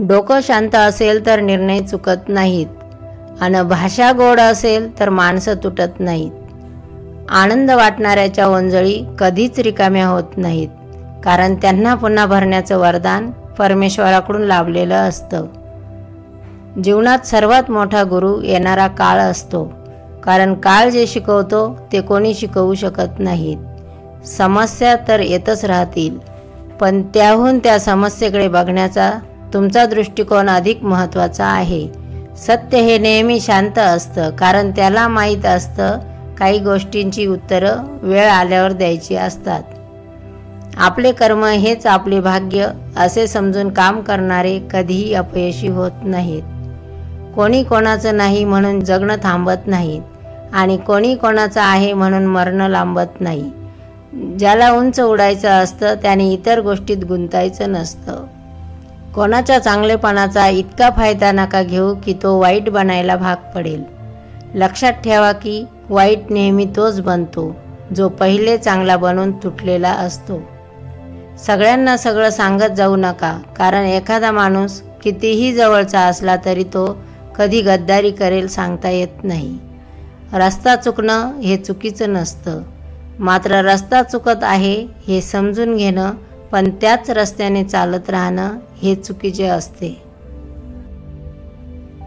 डोकं शांत असेल तर निर्णय चुकत नाहीत आणि भाषा गोड असेल तर माणसं तुटत नाहीत. आनंद वाटणाऱ्याच्या ओंजळी कधीच रिकाम्या होत नाहीत, कारण त्यांना पुन्हा भरण्याचं वरदान परमेश्वराकडून लाभलेलं असतं. जीवनात सर्वात मोठा गुरु येणारा काळ असतो, कारण काळ जे शिकवतो ते कोणी शिकवू शकत नाहीत. समस्या तर येतच राहतील, पण त्याहून त्या समस्येकडे बघण्याचा तुमचा दृष्टिकोन अधिक महत्त्वाचा आहे. सत्य हे नेहमी शांत असतं, कारण त्याला माहीत असतं काही गोष्टींची उत्तरं वेळ आल्यावर द्यायची असतात. आपले कर्म हेच आपले भाग्य असे समजून काम करणारे कधीही अपयशी होत नाहीत. कोणी कोणाचं नाही म्हणून जगणं थांबत नाहीत आणि कोणी कोणाचं आहे म्हणून मरणं लांबत नाही. ज्याला उंच उडायचं असतं त्याने इतर गोष्टीत गुंतायचं नसतं. कोणाच्या चांगलेपणाचा इतका फायदा नका घेऊ की तो वाईट बनायला भाग पडेल. लक्षात ठेवा की वाईट नेहमी तोच बनतो जो पहिले चांगला बनून तुटलेला असतो. सगळ्यांना सगळं सांगत जाऊ नका, कारण एखादा माणूस कितीही जवळचा असला तरी तो कधी गद्दारी करेल सांगता येत नाही. रस्ता चुकणं हे चुकीचं नसतं, मात्र रस्ता चुकत आहे हे समजून घेणं पण त्याच रस्त्याने चालत राहणं हे चुकीचे असते.